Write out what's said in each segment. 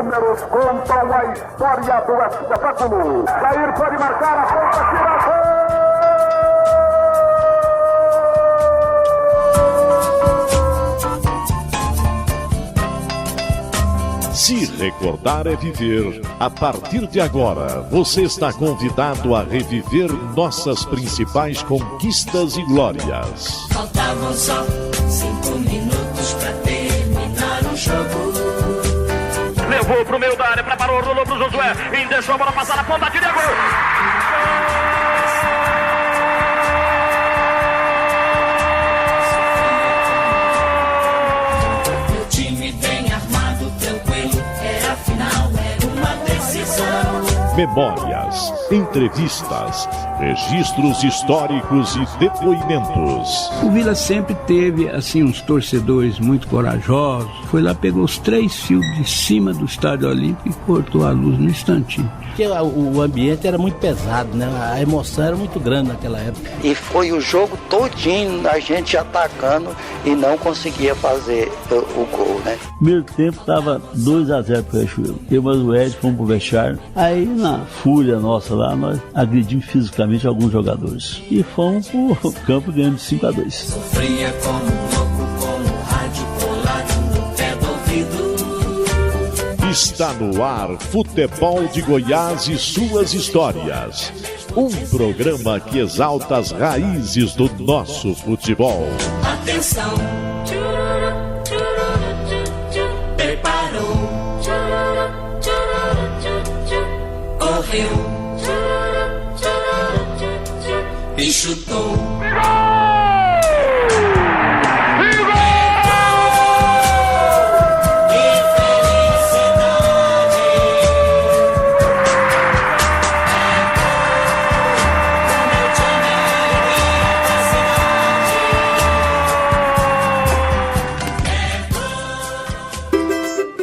números contam a história do espetáculo. Jair pode marcar a ponta, tira gol! Se recordar é viver. A partir de agora, você está convidado a reviver nossas principais conquistas e glórias. Faltavam só 5 minutos pra terminar o jogo. Levou pro meio da área, preparou, rolou pro Josué. E deixou a bola passar na ponta, tira gol! Memórias, entrevistas, registros históricos e depoimentos. O Vila sempre teve, assim, uns torcedores muito corajosos. Foi lá, pegou os 3 fios de cima do Estádio Olímpico e cortou a luz no instantinho. Porque o ambiente era muito pesado, né? A emoção era muito grande naquela época. E foi o jogo todinho, a gente atacando e não conseguia fazer o gol, né? Primeiro tempo tava 2-0 pro Riachuelo. Eu e o Ed fomos pro vestiário. Aí, na fúria nossa lá, nós agredimos fisicamente alguns jogadores. E fomos pro campo ganhando de 5-2. Sofria como louco, com o rádio colado no pé do ouvido. Está no ar Futebol de Goiás e suas histórias. Um programa que exalta as raízes do nosso futebol. Atenção! Preparou! Correu! E chutou!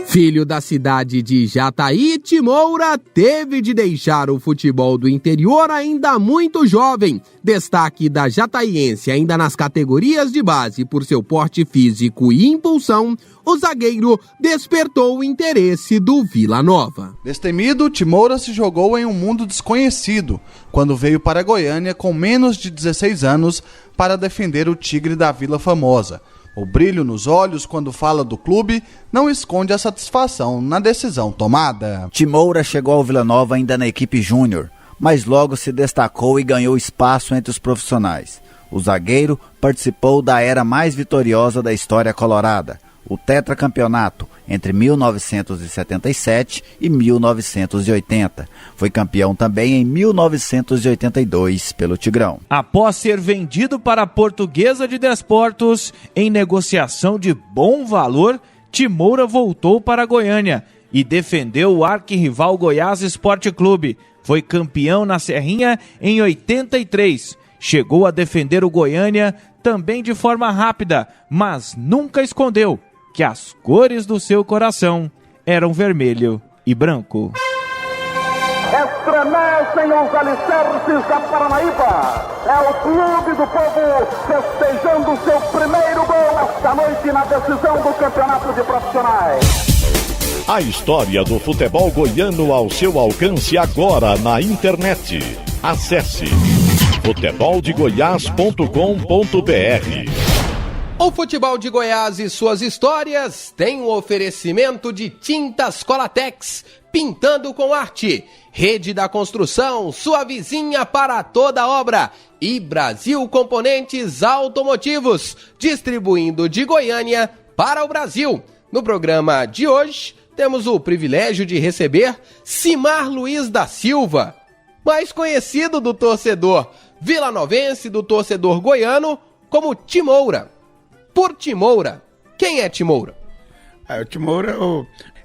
Filho da cidade de Jataí, Timoura teve de deixar o futebol do interior ainda muito jovem. Destaque da jataiense ainda nas categorias de base por seu porte físico e impulsão, o zagueiro despertou o interesse do Vila Nova. Destemido, Timoura se jogou em um mundo desconhecido quando veio para Goiânia com menos de 16 anos para defender o Tigre da Vila Famosa. O brilho nos olhos quando fala do clube não esconde a satisfação na decisão tomada. Timoura chegou ao Vila Nova ainda na equipe júnior, mas logo se destacou e ganhou espaço entre os profissionais. O zagueiro participou da era mais vitoriosa da história colorada, o tetracampeonato, entre 1977 e 1980. Foi campeão também em 1982 pelo Tigrão. Após ser vendido para a Portuguesa de Desportos, em negociação de bom valor, Timoura voltou para Goiânia e defendeu o arquirrival Goiás Esporte Clube. Foi campeão na Serrinha em 83. Chegou a defender o Goiânia também de forma rápida, mas nunca escondeu que as cores do seu coração eram vermelho e branco. Estremecem os alicerces da Paranaíba. É o clube do povo festejando seu primeiro gol esta noite na decisão do campeonato de profissionais. A história do futebol goiano ao seu alcance agora na internet. Acesse futeboldegoias.com.br. O Futebol de Goiás e suas histórias tem um oferecimento de Tintas Colatex, pintando com arte. Rede da Construção, sua vizinha para toda obra. E Brasil Componentes Automotivos, distribuindo de Goiânia para o Brasil. No programa de hoje, temos o privilégio de receber Simar Luiz da Silva, mais conhecido do torcedor vilanovense, do torcedor goiano, como Timoura. Por Timoura, quem é Timoura? O Timoura,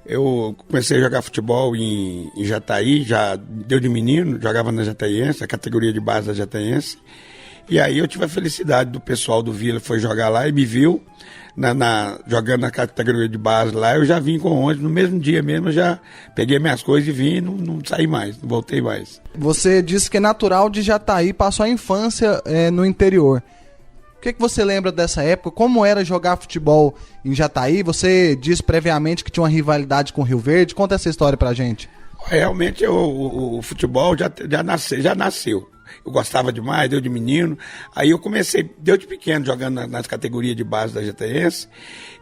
eu comecei a jogar futebol em Jataí, já deu de menino, jogava na Jataiense, a categoria de base da Jataiense. E aí eu tive a felicidade do pessoal do Vila, foi jogar lá e me viu jogando na categoria de base lá. Eu já vim com ônibus, no mesmo dia mesmo, eu já peguei minhas coisas e vim e não saí mais, não voltei mais. Você disse que é natural de Jataí, passou a infância no interior. O que você lembra dessa época? Como era jogar futebol em Jataí? Você disse previamente que tinha uma rivalidade com o Rio Verde. Conta essa história pra gente. Realmente o futebol já nasceu. Eu gostava demais, deu de menino. Aí eu comecei, deu de pequeno, jogando nas categorias de base da Jataense.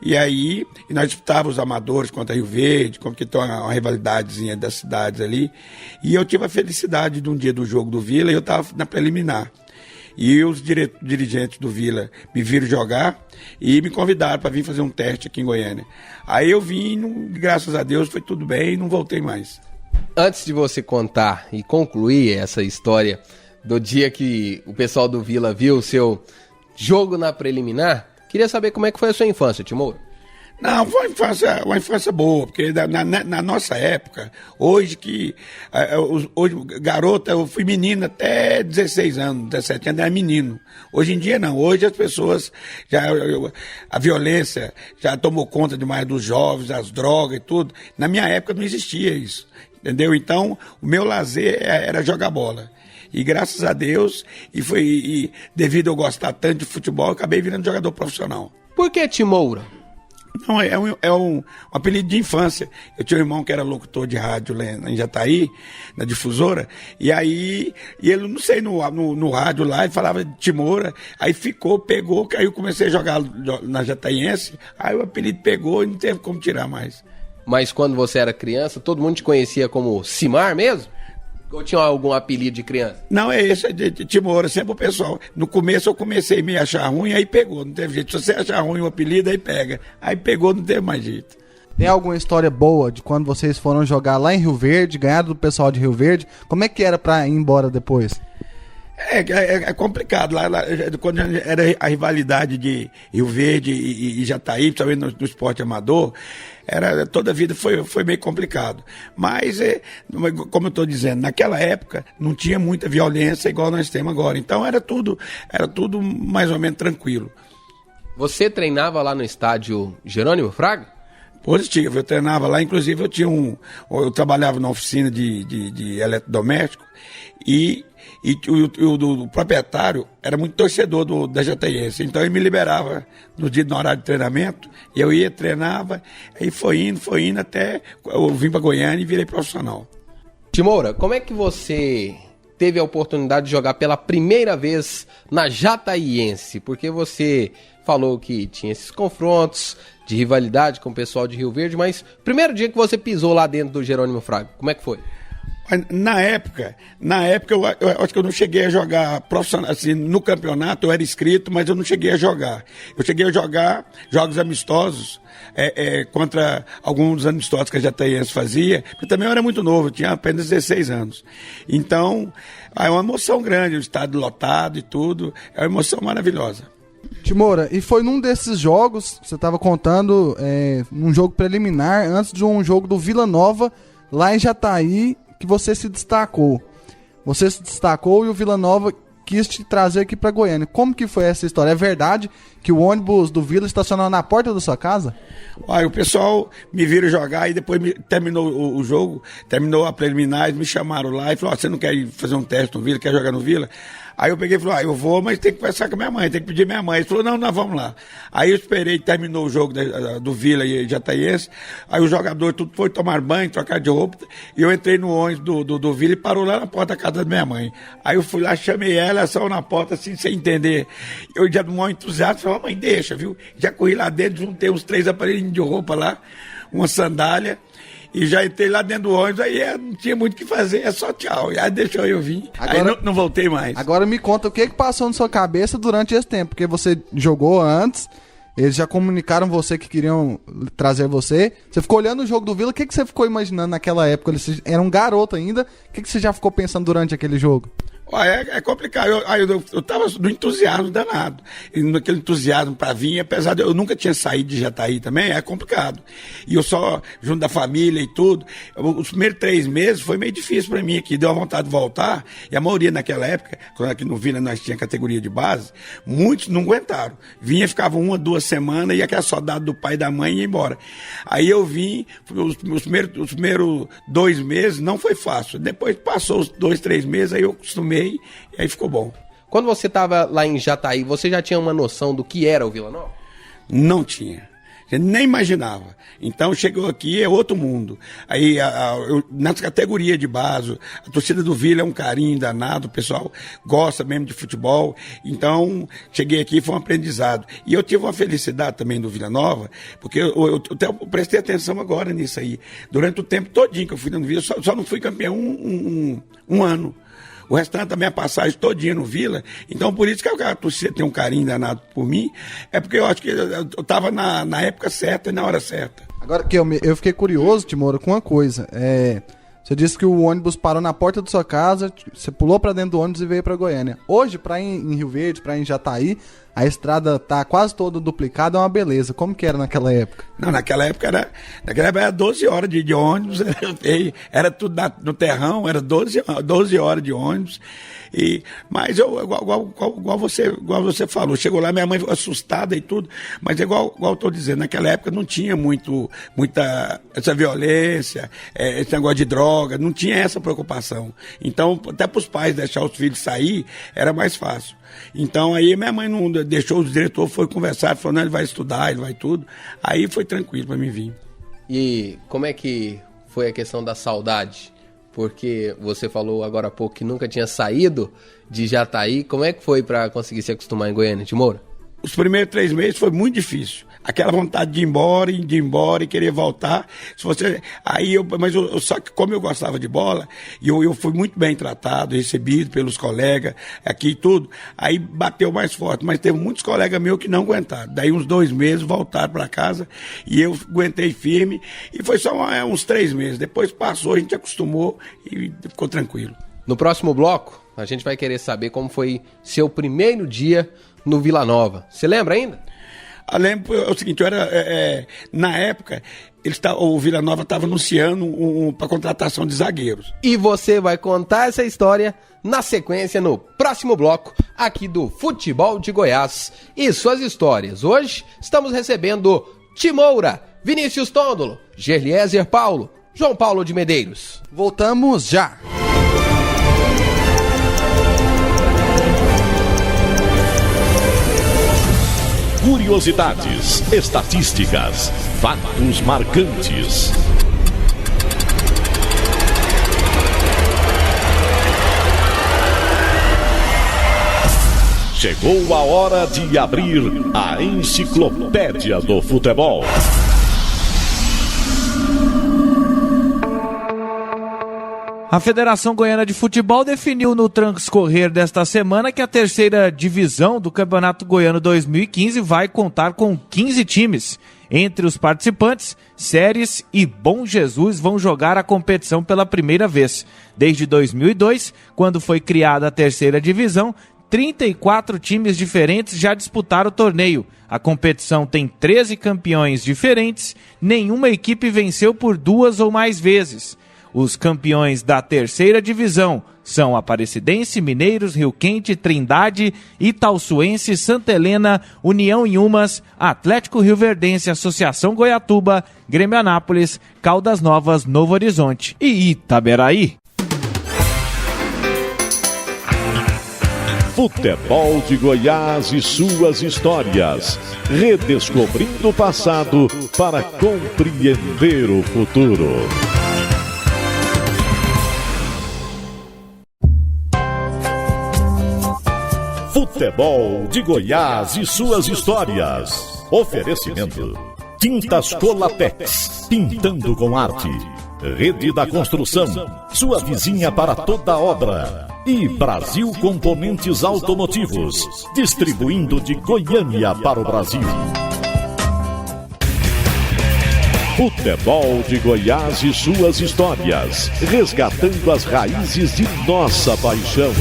E aí nós disputávamos os amadores contra Rio Verde, como que tem uma rivalidadezinha das cidades ali. E eu tive a felicidade de um dia do jogo do Vila, e eu estava na preliminar. E os dirigentes do Vila me viram jogar e me convidaram para vir fazer um teste aqui em Goiânia. Aí eu vim, graças a Deus, foi tudo bem e não voltei mais. Antes de você contar e concluir essa história do dia que o pessoal do Vila viu o seu jogo na preliminar, queria saber como é que foi a sua infância, Timoura. Não, foi uma infância boa, porque na nossa época, hoje, garota, eu fui menina até 16 anos, 17 anos, era menino. Hoje em dia não, hoje as pessoas, a violência já tomou conta demais dos jovens, as drogas e tudo. Na minha época não existia isso, entendeu? Então, o meu lazer era jogar bola. E graças a Deus, e devido a eu gostar tanto de futebol, eu acabei virando jogador profissional. Por que Timoura? Não, é um apelido de infância. Eu tinha um irmão que era locutor de rádio lá em Jataí, na difusora, e ele, não sei, no rádio lá, ele falava de Timoura, aí pegou, que aí eu comecei a jogar na Jataiense, aí o apelido pegou e não teve como tirar mais. Mas quando você era criança, todo mundo te conhecia como Simar mesmo? Ou tinha algum apelido de criança? Não, é esse, de Timoura, sempre o pessoal. No começo eu comecei a me achar ruim, aí pegou, não teve jeito. Se você achar ruim o apelido, aí pega. Aí pegou, não teve mais jeito. Tem alguma história boa de quando vocês foram jogar lá em Rio Verde, ganharam do pessoal de Rio Verde? Como é que era pra ir embora depois? É complicado. Lá, quando era a rivalidade de Rio Verde e Jataí, principalmente no esporte amador, toda a vida foi meio complicado. Mas, como eu estou dizendo, naquela época não tinha muita violência igual nós temos agora. Então era tudo mais ou menos tranquilo. Você treinava lá no estádio Jerônimo Fraga? Positivo, eu treinava lá, inclusive eu trabalhava na oficina de eletrodoméstico e o proprietário era muito torcedor da Jataiense, então ele me liberava no horário de treinamento, e eu ia, treinava, aí foi indo até eu vim para Goiânia e virei profissional. Timoura, como é que você teve a oportunidade de jogar pela primeira vez na Jataiense? Porque você falou que tinha esses confrontos de rivalidade com o pessoal de Rio Verde, mas primeiro dia que você pisou lá dentro do Jerônimo Fraga, como é que foi? Na época eu acho que eu não cheguei a jogar profissional, assim, no campeonato eu era inscrito, mas eu não cheguei a jogar. Eu cheguei a jogar jogos amistosos contra alguns amistosos que a Jataiense fazia, porque também eu era muito novo, eu tinha apenas 16 anos. Então, é uma emoção grande, o estádio lotado e tudo, é uma emoção maravilhosa. Timoura, e foi num desses jogos, você estava contando, num jogo preliminar, antes de um jogo do Vila Nova, lá em Jataí, que você se destacou. Você se destacou e o Vila Nova quis te trazer aqui para Goiânia. Como que foi essa história? É verdade que o ônibus do Vila estacionou na porta da sua casa? Olha, o pessoal me viram jogar e depois terminou o jogo, terminou a preliminar, me chamaram lá e falaram, você não quer ir fazer um teste no Vila, quer jogar no Vila? Aí eu peguei e falei, eu vou, mas tem que conversar com a minha mãe, tem que pedir minha mãe. Ele falou, não, nós vamos lá. Aí eu esperei, terminou o jogo do Vila e Jataiense, aí o jogador tudo foi tomar banho, trocar de roupa, e eu entrei no ônibus do Vila e parou lá na porta da casa da minha mãe. Aí eu fui lá, chamei ela saiu na porta, assim, sem entender. Eu já, no maior entusiasmo, falei, mãe, deixa, viu? Já corri lá dentro, juntei uns 3 aparelhinhos de roupa lá, uma sandália, e já entrei lá dentro do ônibus, aí não tinha muito o que fazer, é só tchau. Aí deixou eu vir, agora, aí não voltei mais. Agora me conta o que passou na sua cabeça durante esse tempo, porque você jogou antes, eles já comunicaram você que queriam trazer você ficou olhando o jogo do Vila, o que você ficou imaginando naquela época? Você era um garoto ainda, o que você já ficou pensando durante aquele jogo? É complicado, eu tava no entusiasmo danado, e naquele entusiasmo pra vir, apesar de eu nunca tinha saído de Jataí também, é complicado, e eu só, junto da família e tudo, os primeiros 3 meses foi meio difícil pra mim aqui, deu a vontade de voltar, e a maioria naquela época, quando aqui no Vila nós tínhamos categoria de base, muitos não aguentaram, vinha, ficava 1 ou 2 semanas, e aquela saudade do pai e da mãe ia embora. Aí eu vim, os primeiros 2 meses não foi fácil, depois passou os 2, 3 meses, aí eu acostumei, e aí ficou bom. Quando você estava lá em Jataí, você já tinha uma noção do que era o Vila Nova? Não tinha. A gente nem imaginava. Então chegou aqui, é outro mundo. Aí, nessa categoria de base, a torcida do Vila é um carinho danado, o pessoal gosta mesmo de futebol. Então, cheguei aqui, foi um aprendizado. E eu tive uma felicidade também do Vila Nova, porque eu prestei atenção agora nisso aí. Durante o tempo todinho que eu fui no Vila, só não fui campeão um ano. O restante da minha passagem todinha no Vila. Então, por isso que a torcida tem um carinho danado por mim. É porque eu acho que eu estava na época certa e na hora certa. Agora, que eu fiquei curioso, Timora, com uma coisa. Você disse que o ônibus parou na porta da sua casa, você pulou pra dentro do ônibus e veio pra Goiânia. Hoje, pra ir em Rio Verde, pra ir em Jataí, a estrada tá quase toda duplicada, é uma beleza. Como que era naquela época? Não, naquela época era 12 horas de ônibus, era tudo no terrão, era 12 horas de ônibus. Mas igual você falou, chegou lá, minha mãe ficou assustada e tudo, mas igual eu estou dizendo, naquela época não tinha muita essa violência, esse negócio de droga, não tinha essa preocupação. Então, até para os pais deixar os filhos sair, era mais fácil. Então, aí minha mãe não deixou, o diretor foi conversar, falou, não, ele vai estudar, ele vai tudo. Aí foi tranquilo para mim vir. E como é que foi a questão da saudade? Porque você falou agora há pouco que nunca tinha saído de Jataí. Como é que foi para conseguir se acostumar em Goiânia, Timora? Os primeiros 3 meses foi muito difícil. Aquela vontade de ir embora e querer voltar. Mas só que como eu gostava de bola, eu fui muito bem tratado, recebido pelos colegas aqui e tudo. Aí bateu mais forte, mas teve muitos colegas meus que não aguentaram. Daí uns 2 meses voltaram para casa e eu aguentei firme. E foi só uns 3 meses. Depois passou, a gente acostumou e ficou tranquilo. No próximo bloco, a gente vai querer saber como foi seu primeiro dia no Vila Nova. Você lembra ainda? Eu lembro, é o seguinte, na época, o Vila Nova estava anunciando para contratação de zagueiros. E você vai contar essa história na sequência, no próximo bloco, aqui do Futebol de Goiás e suas histórias. Hoje estamos recebendo Timoura, Vinícius Tondolo, Gerliezer Paulo, João Paulo de Medeiros. Voltamos já! Curiosidades, estatísticas, fatos marcantes. Chegou a hora de abrir a Enciclopédia do Futebol. A Federação Goiana de Futebol definiu no transcorrer desta semana que a terceira divisão do Campeonato Goiano 2015 vai contar com 15 times. Entre os participantes, Séries e Bom Jesus vão jogar a competição pela primeira vez. Desde 2002, quando foi criada a terceira divisão, 34 times diferentes já disputaram o torneio. A competição tem 13 campeões diferentes, nenhuma equipe venceu por 2 ou mais vezes. Os campeões da terceira divisão são Aparecidense, Mineiros, Rio Quente, Trindade, Itaúsuense, Santa Helena, União Inhumas, Atlético Rioverdense, Associação Goiatuba, Grêmio Anápolis, Caldas Novas, Novo Horizonte e Itaberaí. Futebol de Goiás e suas histórias. Redescobrindo o passado para compreender o futuro. Futebol de Goiás e suas histórias. Oferecimento: Tintas Colatex, pintando com arte. Rede da Construção, sua vizinha para toda obra. E Brasil Componentes Automotivos, distribuindo de Goiânia para o Brasil. Futebol de Goiás e suas histórias, resgatando as raízes de nossa paixão.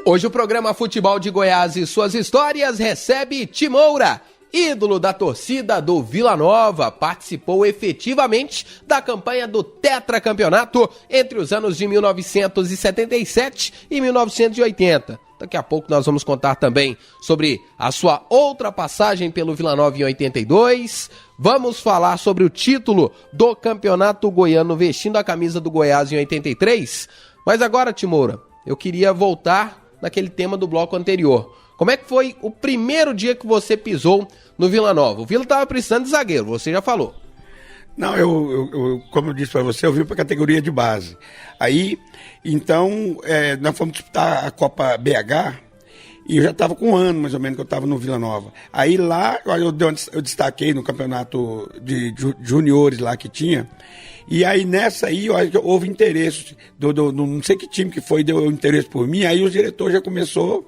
Hoje o programa Futebol de Goiás e suas histórias recebe Timoura, ídolo da torcida do Vila Nova. Participou efetivamente da campanha do tetracampeonato entre os anos de 1977 e 1980. Daqui a pouco nós vamos contar também sobre a sua outra passagem pelo Vila Nova em 82. Vamos falar sobre o título do Campeonato Goiano vestindo a camisa do Goiás em 83. Mas agora, Timoura, eu queria voltar naquele tema do bloco anterior. Como é que foi o primeiro dia que você pisou no Vila Nova? O Vila estava precisando de zagueiro, você já falou. Não, eu como eu disse para você, eu vim para a categoria de base. Aí, então, nós fomos disputar a Copa BH e eu já estava com um ano, mais ou menos, que eu estava no Vila Nova. Aí lá, eu destaquei no campeonato de juniores lá que tinha. E aí nessa aí, houve interesse, não sei que time que foi, deu interesse por mim, aí o diretor já começou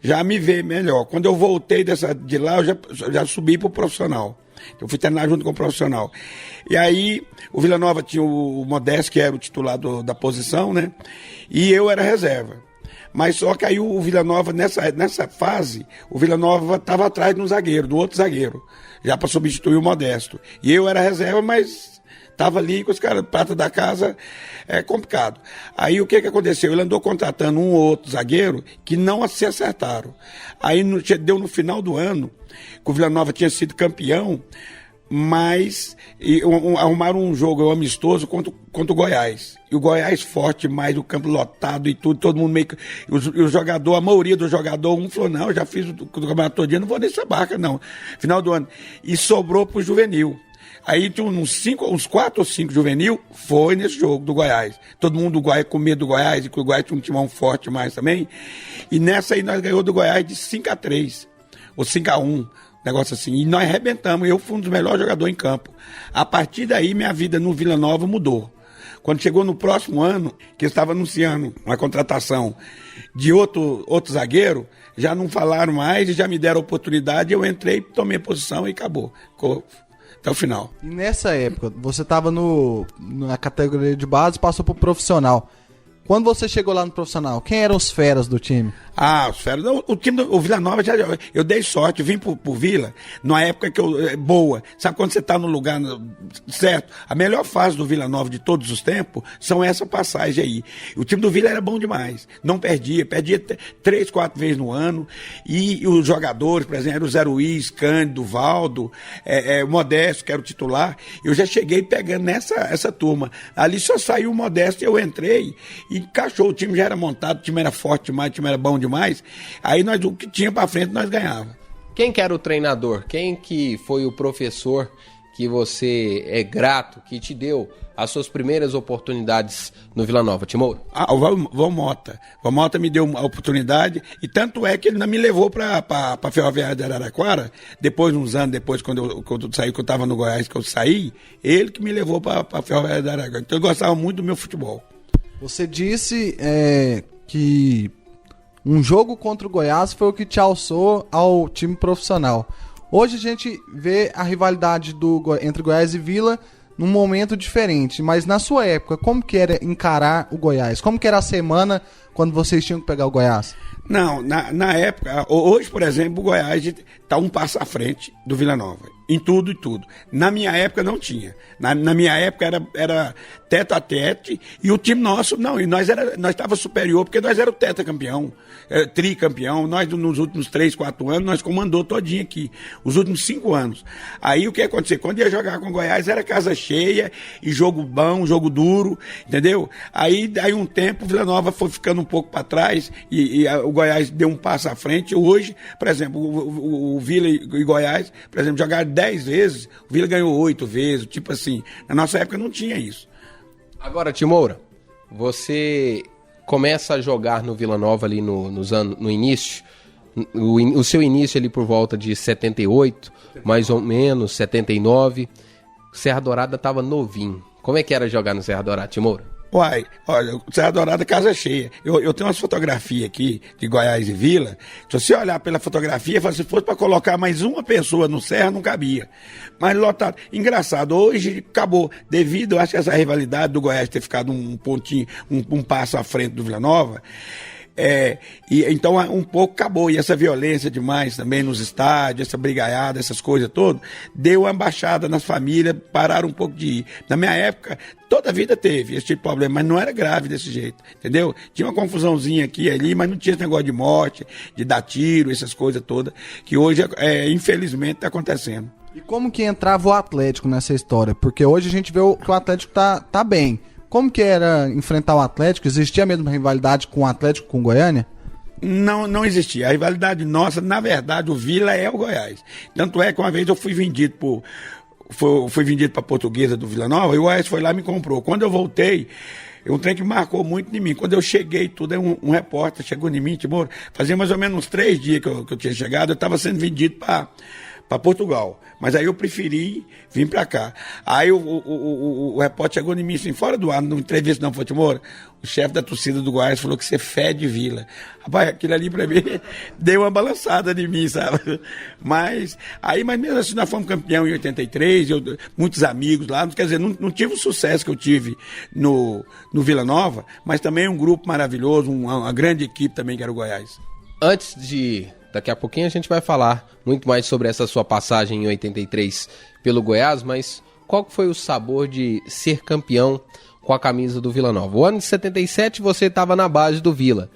já a me ver melhor. Quando eu voltei de lá, eu já subi para o profissional. Eu fui treinar junto com o profissional. E aí, o Vila Nova tinha o Modesto, que era o titular da posição, né? E eu era reserva. Mas só que aí o Vila Nova, nessa fase, o Vila Nova estava atrás de um zagueiro, do outro zagueiro, já para substituir o Modesto. E eu era reserva, mas estava ali com os caras, prata da casa, é complicado. Aí o que aconteceu? Ele andou contratando um ou outro zagueiro que não se acertaram. Aí deu no final do ano, que o Vila Nova tinha sido campeão, mas arrumaram um jogo amistoso contra o Goiás. E o Goiás forte mais, o campo lotado e tudo, todo mundo meio que... O jogador, a maioria do jogador, um falou, não, eu já fiz o campeonato todo dia, não vou nessa barca, não. Final do ano. E sobrou pro juvenil. Aí tinha uns 4 ou 5 juvenil, foi nesse jogo do Goiás. Todo mundo do Goiás com medo do Goiás, e que o Goiás tinha um timão forte mais também. E nessa aí nós ganhamos do Goiás de 5-3, ou 5-1, negócio assim. E nós arrebentamos, eu fui um dos melhores jogadores em campo. A partir daí, minha vida no Vila Nova mudou. Quando chegou no próximo ano, que eu estava anunciando uma contratação de outro zagueiro, já não falaram mais e já me deram a oportunidade, eu entrei, tomei posição e acabou. Até o final. E nessa época, você estava na categoria de base e passou pro profissional. Quando você chegou lá no profissional, quem eram os feras do time? Os feras. O time do Vila Nova, eu dei sorte, vim pro Vila, numa época boa. Sabe quando você tá no lugar certo? A melhor fase do Vila Nova de todos os tempos são essa passagem aí. O time do Vila era bom demais. Não perdia 3, 4 vezes no ano. E os jogadores, por exemplo, eram o Zé Luiz, Cândido, Valdo, o Modesto, que era o titular. Eu já cheguei pegando essa turma. Ali só saiu o Modesto e eu entrei. E encaixou, o time já era montado, o time era forte demais, o time era bom demais. Aí o que tinha pra frente nós ganhávamos. Quem que era o treinador? Quem que foi o professor que você é grato, que te deu as suas primeiras oportunidades no Vila Nova, Timoura? O Valmota. O Valmota me deu uma oportunidade, e tanto é que ele não me levou pra Ferroviária de Araraquara, depois, uns anos depois, quando eu saí, que eu tava no Goiás, que eu saí, ele que me levou pra Ferroviária de Araraquara. Então eu gostava muito do meu futebol. Você disse que um jogo contra o Goiás foi o que te alçou ao time profissional. Hoje a gente vê a rivalidade entre Goiás e Vila num momento diferente, mas na sua época, como que era encarar o Goiás? Como que era a semana quando vocês tinham que pegar o Goiás? Não, na época, hoje, por exemplo, o Goiás está um passo à frente do Vila Nova, em tudo e tudo. Na minha época não tinha. Na minha época era teto a tete, e o time nosso, não, e nós estava superior, porque nós era o tetracampeão, tricampeão. Nós, nos últimos 3, 4 anos, nós comandou todinho aqui, os últimos 5 anos. Aí o que aconteceu? Quando ia jogar com o Goiás, era casa cheia, e jogo bom, jogo duro, entendeu? Aí um tempo, o Vila Nova foi ficando um pouco para trás, e o Goiás deu um passo à frente. Hoje, por exemplo, o Vila e Goiás, por exemplo, jogaram 10 vezes, o Vila ganhou 8 vezes, tipo assim. Na nossa época não tinha isso. Agora, Timoura, você começa a jogar no Vila Nova ali no início, o seu início ali por volta de 78, mais ou menos, 79, Serra Dourada estava novinho. Como é que era jogar no Serra Dourada, Timoura? Olha, Serra Dourada, casa cheia. Eu tenho umas fotografias aqui de Goiás e Vila. Se você olhar pela fotografia, se fosse para colocar mais uma pessoa no Serra, não cabia. Mas lotado. Engraçado, hoje acabou. Devido, eu acho que essa rivalidade do Goiás ter ficado um pontinho, um passo à frente do Vila Nova, e então um pouco acabou, e essa violência demais também nos estádios, essa brigaiada, essas coisas todas, deu uma baixada nas famílias, pararam um pouco de ir. Na minha época, toda a vida teve esse tipo de problema, mas não era grave desse jeito, entendeu? Tinha uma confusãozinha aqui e ali, mas não tinha esse negócio de morte, de dar tiro, essas coisas todas, que hoje, infelizmente, está acontecendo. E como que entrava o Atlético nessa história? Porque hoje a gente vê que o Atlético tá bem, como que era enfrentar o Atlético? Existia a mesma rivalidade com o Atlético, com o Goiânia? Não existia. A rivalidade nossa, na verdade, o Vila é o Goiás. Tanto é que uma vez eu fui vendido para a Portuguesa do Vila Nova, e o Goiás foi lá e me comprou. Quando eu voltei, um trem que marcou muito em mim. Quando eu cheguei, um repórter chegou em mim, Timor, fazia mais ou menos uns 3 dias que eu tinha chegado, eu estava sendo vendido para Portugal. Mas aí eu preferi vir para cá. Aí o repórter chegou em mim assim, fora do ar, numa entrevista não, foi, Timor, o chefe da torcida do Goiás falou que você fede Vila. Rapaz, aquilo ali para mim deu uma balançada em mim, sabe? Mas mesmo assim nós fomos campeão em 83, muitos amigos lá, quer dizer, não tive o sucesso que eu tive no Vila Nova, mas também um grupo maravilhoso, uma grande equipe também que era o Goiás. Daqui a pouquinho a gente vai falar muito mais sobre essa sua passagem em 83 pelo Goiás, mas qual foi o sabor de ser campeão com a camisa do Vila Nova? O ano de 77 você estava na base do Vila,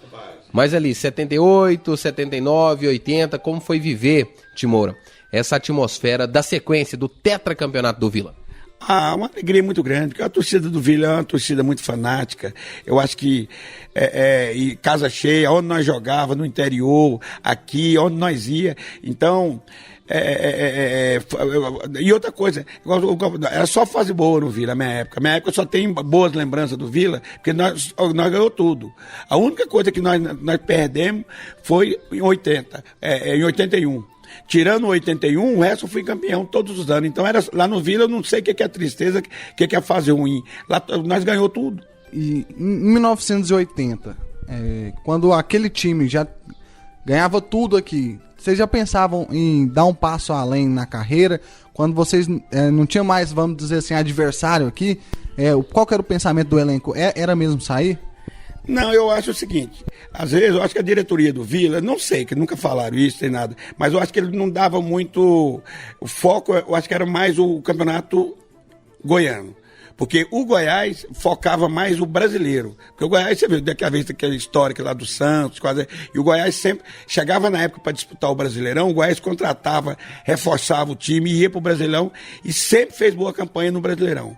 mas ali 78, 79, 80, como foi viver, Timoura, essa atmosfera da sequência do tetracampeonato do Vila? Uma alegria muito grande, porque a torcida do Vila é uma torcida muito fanática. Eu acho que e casa cheia, onde nós jogávamos, no interior, aqui, onde nós ia. Então, e outra coisa, era só fase boa no Vila, na minha época. Na minha época eu só tenho boas lembranças do Vila, porque nós ganhamos tudo. A única coisa que nós perdemos foi em 81. Tirando o 81, o resto eu fui campeão todos os anos. Então, lá no Vila, eu não sei o que é tristeza, o que é fase ruim. Lá nós ganhamos tudo. E em 1980, quando aquele time já ganhava tudo aqui, vocês já pensavam em dar um passo além na carreira? Quando vocês não tinham mais, vamos dizer assim, adversário aqui, qual que era o pensamento do elenco? Era mesmo sair? Não, eu acho o seguinte, às vezes eu acho que a diretoria do Vila, não sei, que nunca falaram isso, nem nada, mas eu acho que ele não dava muito o foco, eu acho que era mais o campeonato goiano. Porque o Goiás focava mais o brasileiro. Porque o Goiás, você viu, daquela história lá do Santos, quase, e o Goiás sempre chegava na época para disputar o Brasileirão, o Goiás contratava, reforçava o time, ia para o Brasileirão e sempre fez boa campanha no Brasileirão.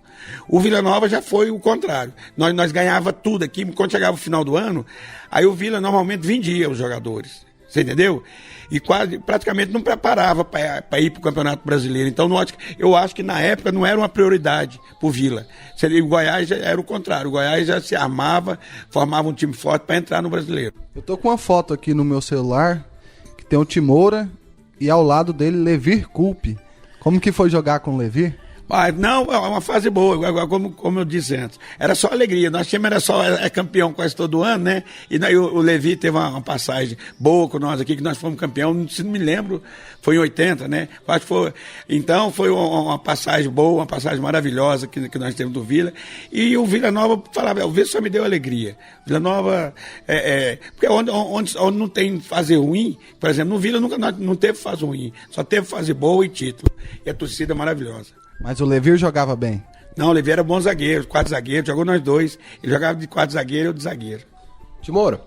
O Vila Nova já foi o contrário. Nós ganhava tudo aqui, quando chegava o final do ano, aí o Vila normalmente vendia os jogadores. Você entendeu? E praticamente não preparava para ir para o Campeonato Brasileiro. Então, eu acho que na época não era uma prioridade para o Vila. O Goiás era o contrário. O Goiás já se armava, formava um time forte para entrar no Brasileiro. Eu tô com uma foto aqui no meu celular que tem o Timoura e ao lado dele Levir Culpe. Como que foi jogar com o Levir? Não, é uma fase boa, como eu disse antes. Era só alegria. Nosso time era só campeão quase todo ano, né? E daí o Levi teve uma passagem boa com nós aqui, que nós fomos campeão, se não me lembro, foi em 80, né? Acho que foi. Então foi uma passagem boa, uma passagem maravilhosa que nós temos do Vila. E o Vila Nova falava, o Vila só me deu alegria. Vila Nova, porque onde não tem fase ruim, por exemplo, no Vila nunca não teve fase ruim, só teve fase boa e título. E a torcida é maravilhosa. Mas o Levir jogava bem? Não, o Levir era bom zagueiro, 4 zagueiros, jogou nós dois. Ele jogava de 4 zagueiros e eu de zagueiro. Timoura,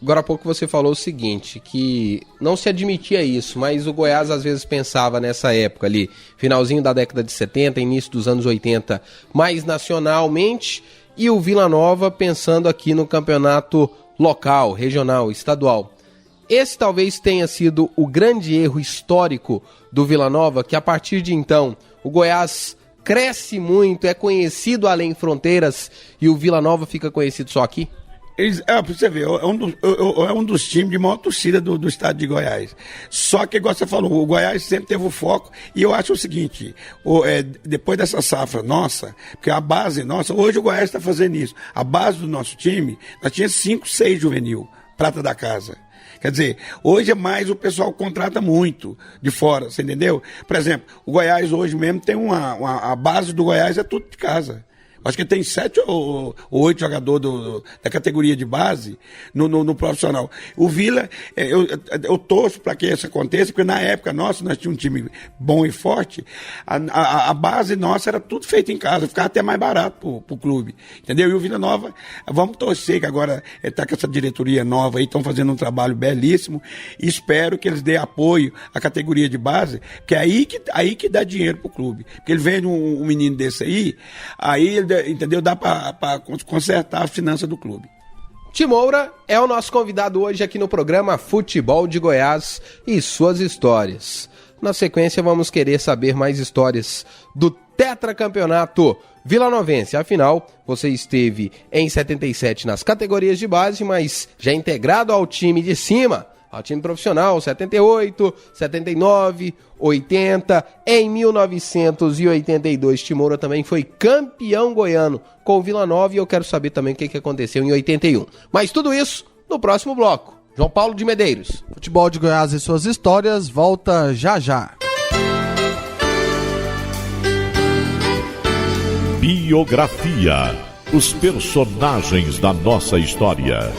agora há pouco você falou o seguinte, que não se admitia isso, mas o Goiás às vezes pensava nessa época ali, finalzinho da década de 70, início dos anos 80, mais nacionalmente, e o Vila Nova pensando aqui no campeonato local, regional, estadual. Esse talvez tenha sido o grande erro histórico do Vila Nova, que a partir de então o Goiás cresce muito, é conhecido além fronteiras e o Vila Nova fica conhecido só aqui? Pra você ver, é um dos times de maior torcida do estado de Goiás. Só que, igual você falou, o Goiás sempre teve o foco. E eu acho o seguinte, depois dessa safra nossa, porque a base nossa, hoje o Goiás está fazendo isso. A base do nosso time, nós tínhamos 5, 6 juvenil, prata da casa. Quer dizer, hoje é mais o pessoal contrata muito de fora, você entendeu? Por exemplo, o Goiás hoje mesmo tem a base do Goiás é tudo de casa. Acho que tem 7 ou 8 jogadores da categoria de base no profissional. O Vila, eu torço para que isso aconteça, porque na época nossa, nós tínhamos um time bom e forte, a base nossa era tudo feito em casa, ficava até mais barato pro clube, entendeu? E o Vila Nova, vamos torcer que agora está com essa diretoria nova aí, estão fazendo um trabalho belíssimo, e espero que eles dêem apoio à categoria de base, que é aí que dá dinheiro pro clube. Porque ele vende um menino desse aí ele ainda, entendeu? Dá para consertar a finança do clube. Timoura é o nosso convidado hoje aqui no programa Futebol de Goiás e suas histórias. Na sequência, vamos querer saber mais histórias do tetracampeonato vilanovense. Afinal, você esteve em 77 nas categorias de base, mas já integrado ao time de cima, ao time profissional, 78, 79, 80. Em 1982, Timoura também foi campeão goiano com o Vila Nova e eu quero saber também o que aconteceu em 81. Mas tudo isso no próximo bloco. João Paulo de Medeiros. Futebol de Goiás e suas histórias volta já já. Biografia. Os personagens da nossa história.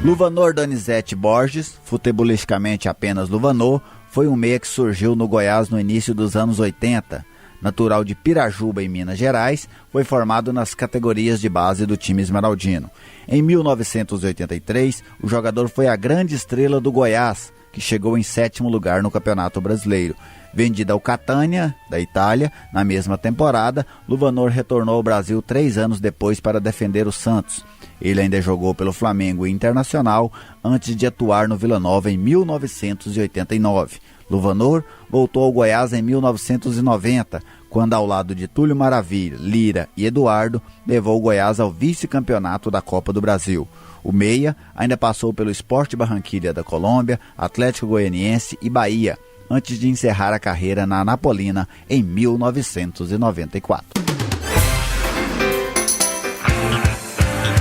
Luvanor Donizete Borges, futebolisticamente apenas Luvanor, foi um meia que surgiu no Goiás no início dos anos 80. Natural de Pirajuba, em Minas Gerais, foi formado nas categorias de base do time esmeraldino. Em 1983, o jogador foi a grande estrela do Goiás, que chegou em 7º lugar no Campeonato Brasileiro. Vendido ao Catania, da Itália, na mesma temporada, Luvanor retornou ao Brasil 3 anos depois para defender o Santos. Ele ainda jogou pelo Flamengo e Internacional antes de atuar no Vila Nova em 1989. Luvanor voltou ao Goiás em 1990, quando ao lado de Túlio Maravilha, Lira e Eduardo, levou o Goiás ao vice-campeonato da Copa do Brasil. O meia ainda passou pelo Sport Barranquilla da Colômbia, Atlético Goianiense e Bahia, antes de encerrar a carreira na Anapolina em 1994.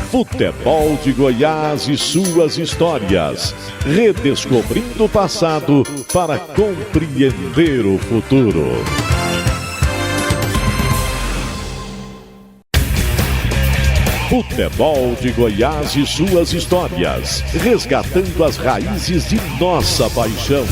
Futebol de Goiás e suas histórias. Redescobrindo o passado para compreender o futuro. Futebol de Goiás e suas histórias. Resgatando as raízes de nossa paixão.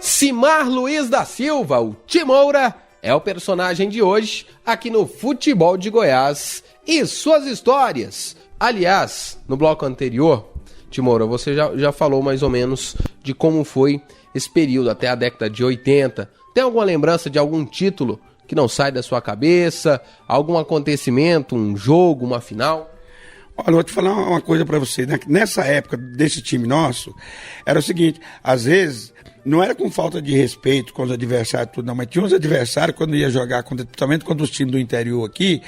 Cimar Luiz da Silva, o Timoura, é o personagem de hoje aqui no Futebol de Goiás e suas histórias. Aliás, no bloco anterior, Timoura, você já falou mais ou menos de como foi esse período até a década de 80. Tem alguma lembrança de algum título que não sai da sua cabeça? Algum acontecimento, um jogo, uma final? Olha, eu vou te falar uma coisa pra você, né? Nessa época desse time nosso, era o seguinte, às vezes, não era com falta de respeito com os adversários, tudo não, mas tinha uns adversários, quando ia jogar, principalmente contra os times do interior aqui,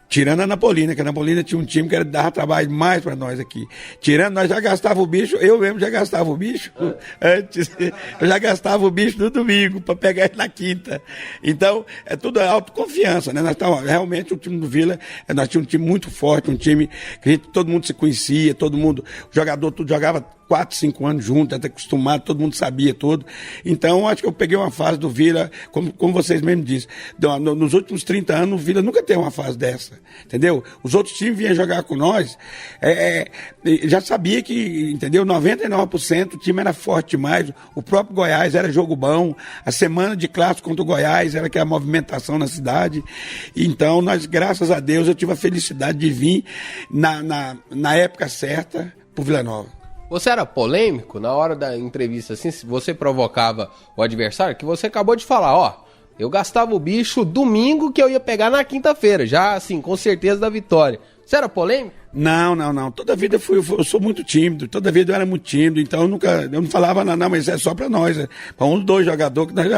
tirando a Anapolina, que a Anapolina tinha um time que dava trabalho demais pra nós aqui. Tirando, nós já gastava o bicho, eu mesmo já gastava o bicho antes, eu já gastava o bicho no domingo pra pegar ele na quinta. Então, é tudo autoconfiança, né? Nós tava, realmente o time do Vila, nós tínhamos um time muito forte, um time que todo mundo se conhecia, todo mundo, o jogador tudo jogava 4, 5 anos juntos, até acostumado, todo mundo sabia tudo. Então, acho que eu peguei uma fase do Vila, como vocês mesmos disseram, nos últimos 30 anos, o Vila nunca teve uma fase dessa, entendeu? Os outros times vinham jogar com nós, já sabia que, entendeu? 99% o time era forte demais, o próprio Goiás era jogo bom, a semana de clássico contra o Goiás era aquela movimentação na cidade. Então, nós, graças a Deus, eu tive a felicidade de vir na época certa pro Vila Nova. Você era polêmico na hora da entrevista, assim, se você provocava o adversário, que você acabou de falar, ó, eu gastava o bicho domingo que eu ia pegar na quinta-feira, já assim, com certeza da vitória. Você era polêmico? Não. Toda vida eu sou muito tímido, toda vida eu era muito tímido, então eu não falava não, mas é só pra nós, né? Pra 1, 2 jogadores que nós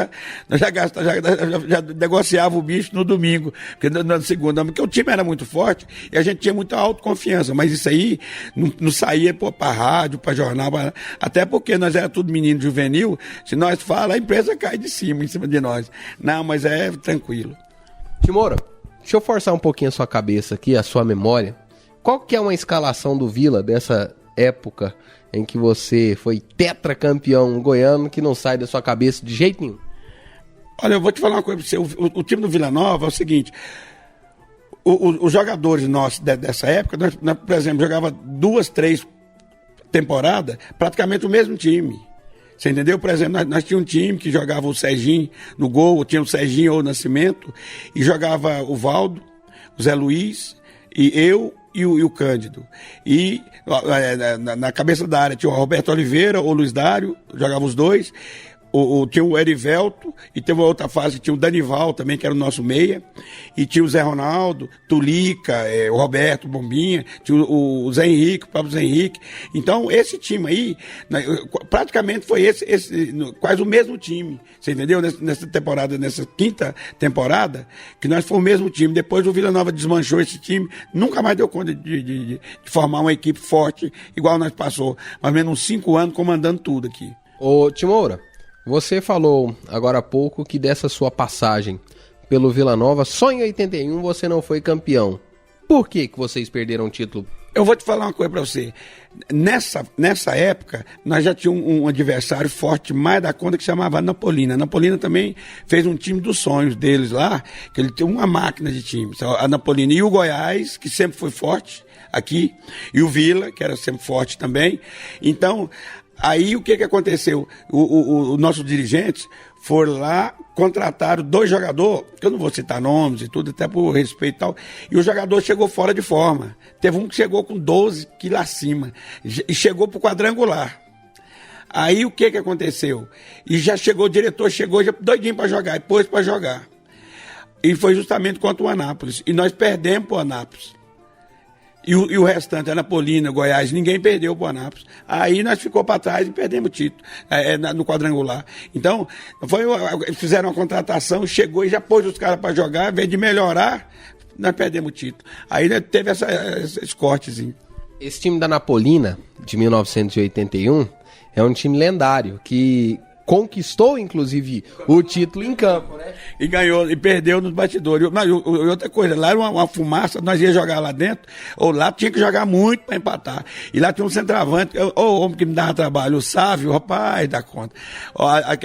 já negociava o bicho no domingo, porque na segunda, porque o time era muito forte e a gente tinha muita autoconfiança, mas isso aí não saía pra rádio, pra jornal, até porque nós era tudo menino juvenil, se nós falamos, a empresa cai em cima de nós. Não, mas é tranquilo. Timoura, deixa eu forçar um pouquinho a sua cabeça aqui, a sua memória. Qual que é uma escalação do Vila dessa época em que você foi tetracampeão goiano que não sai da sua cabeça de jeito nenhum? Olha, eu vou te falar uma coisa pra você. O time do Vila Nova é o seguinte, os jogadores nossos dessa época, nós, por exemplo, jogava 2, 3 temporadas, praticamente o mesmo time. Você entendeu? Por exemplo, nós tínhamos um time que jogava o Serginho no gol, tinha o Serginho ou o Nascimento, e jogava o Valdo, o Zé Luiz, e eu, e o Cândido. E na cabeça da área tinha o Roberto Oliveira, o Luiz Dário, jogavam os dois. Tinha o Erivelto, e teve uma outra fase que tinha o Danival também, que era o nosso meia, e tinha o Zé Ronaldo, Tulica, o Roberto, Bombinha, tinha o Zé Henrique, o próprio Zé Henrique. Então, esse time aí, praticamente foi quase o mesmo time, você entendeu? Nessa temporada, nessa quinta temporada, que nós fomos o mesmo time. Depois o Vila Nova desmanchou esse time, nunca mais deu conta de formar uma equipe forte, igual nós passou, mais ou menos uns 5 anos comandando tudo aqui. Ô, Timoura, você falou agora há pouco que dessa sua passagem pelo Vila Nova, só em 81 você não foi campeão. Por que vocês perderam o título? Eu vou te falar uma coisa pra você. Nessa época, nós já tínhamos um adversário forte mais da conta que chamava Anapolina. A Anapolina também fez um time dos sonhos deles lá, que ele tem uma máquina de time. A Anapolina e o Goiás, que sempre foi forte aqui, e o Vila, que era sempre forte também. Então, aí o que aconteceu? Os nossos dirigentes foram lá, contrataram 2 jogadores, que eu não vou citar nomes e tudo, até por respeito e tal, e o jogador chegou fora de forma. Teve um que chegou com 12 quilos acima, e chegou pro quadrangular. Aí o que aconteceu? E já chegou, o diretor chegou já doidinho para jogar, e pôs para jogar. E foi justamente contra o Anápolis, e nós perdemos pro Anápolis. E o restante, Anapolina, Goiás, ninguém perdeu pro Anápolis. Aí nós ficou para trás e perdemos o título no quadrangular. Então, fizeram uma contratação, chegou e já pôs os caras para jogar, em vez de melhorar, nós perdemos o título. Aí teve esse cortezinho. Esse time da Anapolina, de 1981, é um time lendário, que conquistou, inclusive, o título em campo, né? E ganhou, e perdeu nos bastidores. E outra coisa, lá era uma fumaça, nós ia jogar lá dentro, ou lá tinha que jogar muito para empatar. E lá tinha um centroavante, o homem que me dava trabalho, o Sávio, rapaz, dá conta.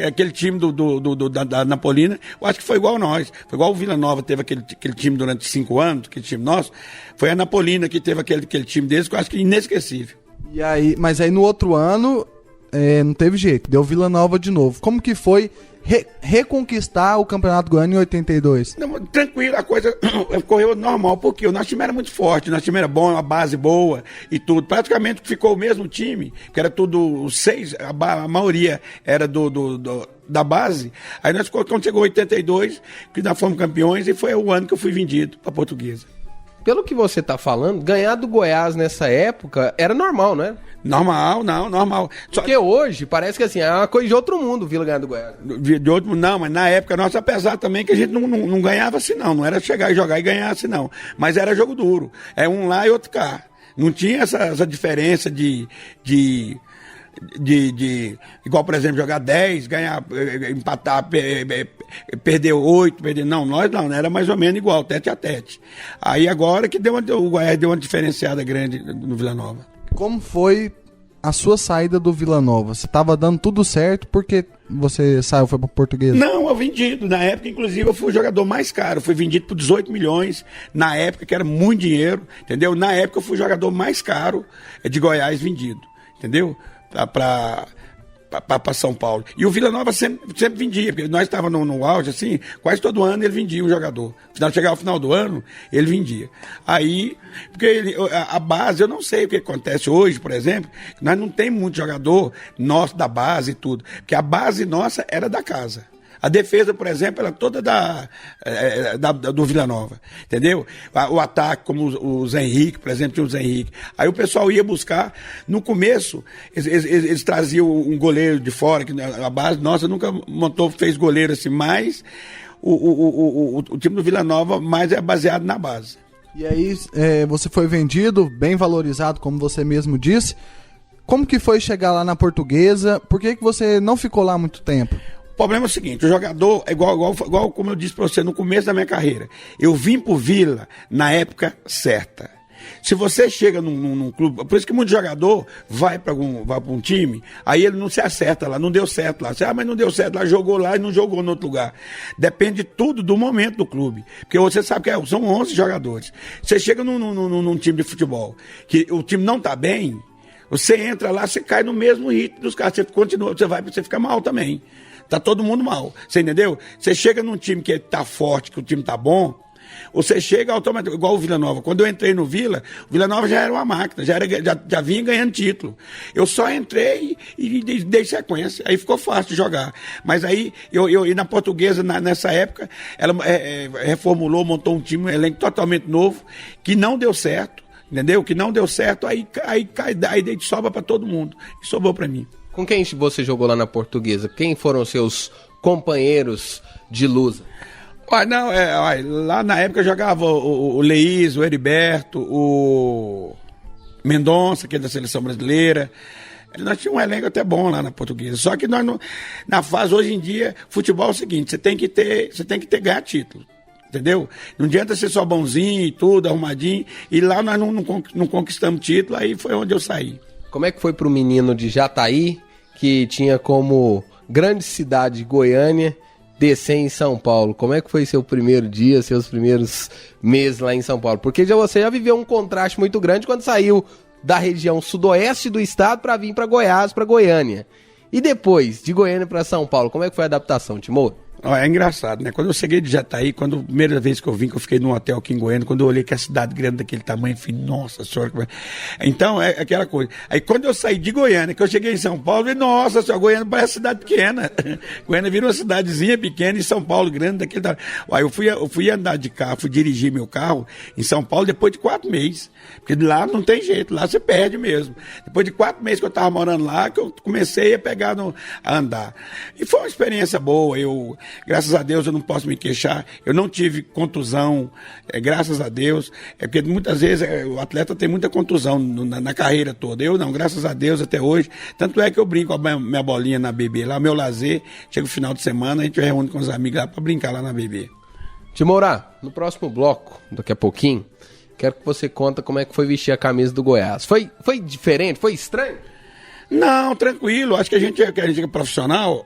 Aquele time da Anapolina, eu acho que foi igual nós. Foi igual o Vila Nova, teve aquele time durante 5 anos, aquele time nosso. Foi a Anapolina que teve aquele time deles, que eu acho que é inesquecível. E aí, mas aí no outro ano, não teve jeito, deu Vila Nova de novo. Como que foi reconquistar o Campeonato Goiano em 82? Não, tranquilo, a coisa correu normal, porque o nosso time era muito forte, o nosso time era bom, uma base boa e tudo. Praticamente ficou o mesmo time, que era tudo 6, a maioria era da base. Aí nós, quando chegou 82, que nós fomos campeões, e foi o ano que eu fui vendido para a Portuguesa. Pelo que você tá falando, ganhar do Goiás nessa época era normal, né? Normal. Porque hoje parece que assim, é uma coisa de outro mundo o Vila ganhar do Goiás. De outro, não, mas na época nossa, apesar também que a gente não ganhava assim não era chegar e jogar e ganhar assim não. Mas era jogo duro, é um lá e outro cá. Não tinha essa diferença de igual, por exemplo, jogar 10, ganhar, empatar, perder 8, nós não, era mais ou menos igual, tete a tete. Aí agora que o Goiás deu uma diferenciada grande no Vila Nova. Como foi a sua saída do Vila Nova? Você estava dando tudo certo, porque você saiu, foi para Portuguesa? Não, eu vendido. Na época, inclusive, eu fui o jogador mais caro. Fui vendido por 18 milhões. Na época, que era muito dinheiro, entendeu? Na época, eu fui o jogador mais caro de Goiás vendido, entendeu? Para São Paulo. E o Vila Nova sempre vendia, porque nós estávamos no auge, assim, quase todo ano ele vendia um jogador. Chegava ao final do ano, ele vendia. Aí, porque a base, eu não sei o que acontece hoje, por exemplo, nós não temos muito jogador nosso da base e tudo, porque a base nossa era da casa. A defesa, por exemplo, era toda do Vila Nova, entendeu? O ataque, como o Zé Henrique, por exemplo, tinha o Zé Henrique. Aí o pessoal ia buscar, no começo, eles traziam um goleiro de fora, que a base nossa nunca fez goleiro assim, mas o time do Vila Nova mais é baseado na base. E aí você foi vendido, bem valorizado, como você mesmo disse. Como que foi chegar lá na Portuguesa? Por que você não ficou lá muito tempo? O problema é o seguinte, o jogador, igual como eu disse para você no começo da minha carreira, eu vim pro Vila na época certa. Se você chega num clube, por isso que muito jogador vai para um time, aí ele não se acerta lá, não deu certo lá. Mas não deu certo lá, jogou lá e não jogou em outro lugar. Depende tudo do momento do clube. Porque você sabe que são 11 jogadores. Você chega num time de futebol, que o time não tá bem, você entra lá, você cai no mesmo ritmo dos caras, você continua, você fica mal também. Tá todo mundo mal, você entendeu? Você chega num time que tá forte, que o time tá bom, Você chega automaticamente, igual o Vila Nova. Quando eu entrei no Vila, o Vila Nova já era uma máquina, já vinha ganhando título. Eu só entrei e dei sequência, aí ficou fácil de jogar. Mas aí, e na Portuguesa, nessa época, ela reformulou, montou um time, um elenco totalmente novo, que não deu certo, entendeu? Que não deu certo, aí sobra para todo mundo, e sobrou para mim. Com quem você jogou lá na Portuguesa? Quem foram os seus companheiros de luta? Lá na época jogava o Leís, o Heriberto, o Mendonça, que é da seleção brasileira. Nós tínhamos um elenco até bom lá na Portuguesa. Só que nós na fase hoje em dia, futebol é o seguinte, você tem que ter ganhar título. Entendeu? Não adianta ser só bonzinho e tudo, arrumadinho. E lá nós não conquistamos título, aí foi onde eu saí. Como é que foi pro menino de Jataí, que tinha como grande cidade Goiânia, descer em São Paulo? Como é que foi seu primeiro dia, seus primeiros meses lá em São Paulo? Porque você já viveu um contraste muito grande quando saiu da região sudoeste do estado para vir para Goiás, para Goiânia. E depois, de Goiânia para São Paulo, como é que foi a adaptação, Timor? É engraçado, né? Quando eu cheguei de Jataí, a primeira vez que eu vim, que eu fiquei num hotel aqui em Goiânia, quando eu olhei que a cidade grande daquele tamanho, eu falei, nossa senhora. Então, é aquela coisa. Aí quando eu saí de Goiânia, que eu cheguei em São Paulo, eu falei, nossa senhora, Goiânia parece cidade pequena. Goiânia vira uma cidadezinha pequena e São Paulo grande daquele tamanho. Aí eu fui andar de carro, fui dirigir meu carro em São Paulo depois de 4 meses. Porque lá não tem jeito, lá você perde mesmo. Depois de 4 meses que eu tava morando lá, que eu comecei a a andar. E foi uma experiência boa, graças a Deus eu não posso me queixar, eu não tive contusão, graças a Deus, porque muitas vezes o atleta tem muita contusão na carreira toda, eu não, graças a Deus até hoje, tanto é que eu brinco com a minha bolinha na BB, lá meu lazer, chega o final de semana, a gente reúne com os amigos lá para brincar lá na BB. Timorá, no próximo bloco, daqui a pouquinho, quero que você conta como é que foi vestir a camisa do Goiás. Foi diferente? Foi estranho? Não, tranquilo, acho que a gente é profissional,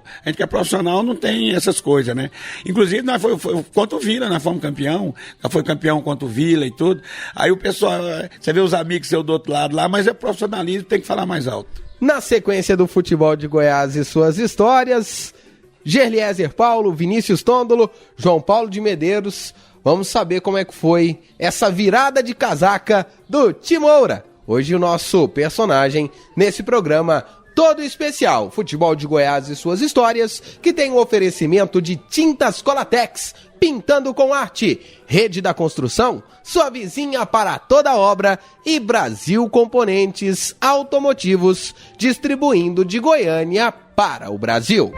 não tem essas coisas, né? Inclusive, nós foi contra o Vila, nós fomos campeão, nós foi campeão contra o Vila e tudo. Aí o pessoal, você vê os amigos seus do outro lado lá, mas é profissionalismo, tem que falar mais alto. Na sequência do futebol de Goiás e suas histórias, Gerliezer Paulo, Vinícius Tondolo, João Paulo de Medeiros, vamos saber como é que foi essa virada de casaca do Timoura. Hoje o nosso personagem nesse programa todo especial, Futebol de Goiás e suas histórias, que tem um oferecimento de Tintas Colatex, pintando com arte, Rede da Construção, sua vizinha para toda obra e Brasil Componentes Automotivos, distribuindo de Goiânia para o Brasil.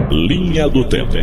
Linha do Tempo.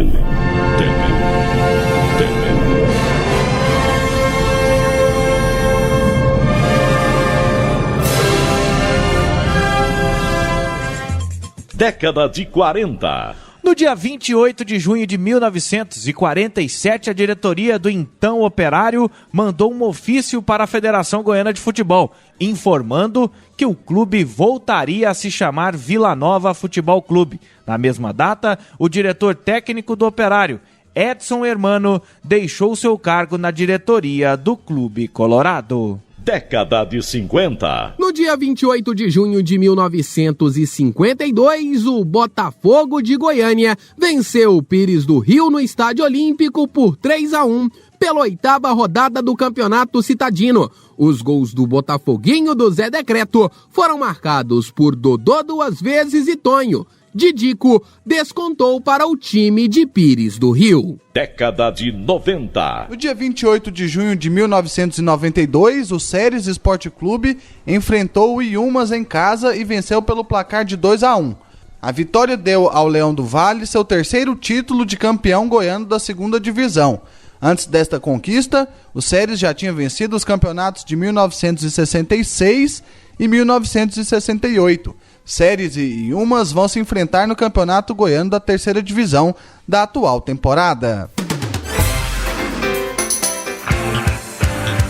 Década de 40. No dia 28 de junho de 1947, a diretoria do então Operário mandou um ofício para a Federação Goiana de Futebol, informando que o clube voltaria a se chamar Vila Nova Futebol Clube. Na mesma data, o diretor técnico do Operário, Edson Hermano, deixou seu cargo na diretoria do Clube Colorado. Década de 50. No dia 28 de junho de 1952, o Botafogo de Goiânia venceu o Pires do Rio no Estádio Olímpico por 3-1 pela 8ª rodada do Campeonato Citadino. Os gols do Botafoguinho do Zé Decreto foram marcados por Dodô 2 vezes e Tonho. Didico descontou para o time de Pires do Rio. Década de 90. No dia 28 de junho de 1992, o Séries Esporte Clube enfrentou o Iumas em casa e venceu pelo placar de 2-1. A vitória deu ao Leão do Vale seu terceiro título de campeão goiano da 2ª divisão. Antes desta conquista, o Séries já tinha vencido os campeonatos de 1966 e 1968. Séries e Iumas vão se enfrentar no Campeonato Goiano da 3ª Divisão da atual temporada.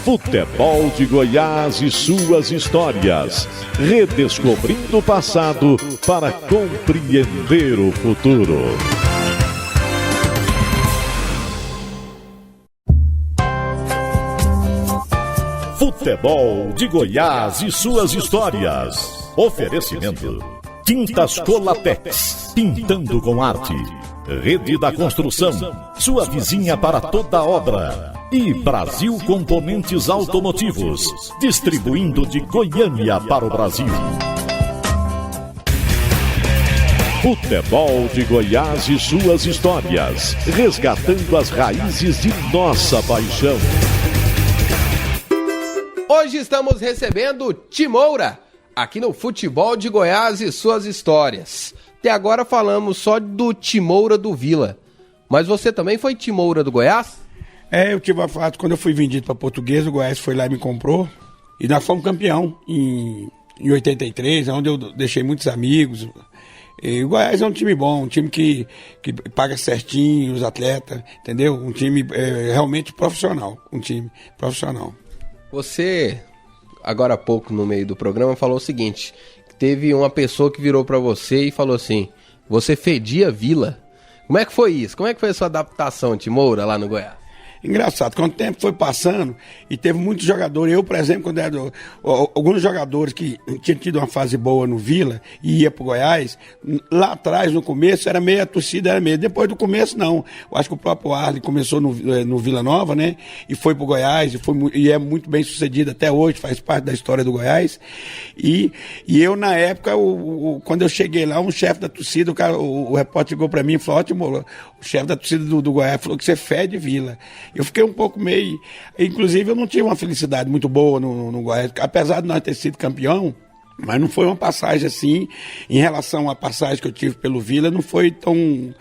Futebol de Goiás e suas histórias. Redescobrindo o passado para compreender o futuro. Futebol de Goiás e suas histórias. Oferecimento: Tintas Colatex, pintando com arte. Rede da Construção, sua vizinha para toda obra. E Brasil Componentes Automotivos, distribuindo de Goiânia para o Brasil. Futebol de Goiás e suas histórias, resgatando as raízes de nossa paixão. Hoje estamos recebendo Timoura, aqui no Futebol de Goiás e suas histórias. Até agora falamos só do Timoura do Vila, mas você também foi Timoura do Goiás? Eu tive a fato, quando eu fui vendido para Portuguesa, o Goiás foi lá e me comprou, e nós fomos campeão em 83, onde eu deixei muitos amigos. E o Goiás é um time bom, um time que paga certinho os atletas, entendeu? Um time realmente profissional, um time profissional. Você, agora há pouco no meio do programa, falou o seguinte, que teve uma pessoa que virou pra você e falou assim, você fedia Vila. Como é que foi isso? Como é que foi a sua adaptação, Timoura, lá no Goiás? Engraçado, quando o tempo foi passando e teve muitos jogadores, eu, por exemplo, quando era alguns jogadores que tinham tido uma fase boa no Vila e ia pro Goiás, lá atrás, no começo, era meio a torcida, era meio. Depois do começo, não. Eu acho que o próprio Arley começou no Vila Nova, né? E foi pro Goiás, e é muito bem sucedido até hoje, faz parte da história do Goiás. E eu, na época, quando eu cheguei lá, um chefe da torcida, o repórter ligou pra mim e falou, ótimo, o chefe da torcida do Goiás falou que você fede Vila. Eu fiquei um pouco meio... Inclusive, eu não tive uma felicidade muito boa no Goiás. Apesar de nós ter sido campeão, mas não foi uma passagem assim, em relação à passagem que eu tive pelo Vila, não foi tão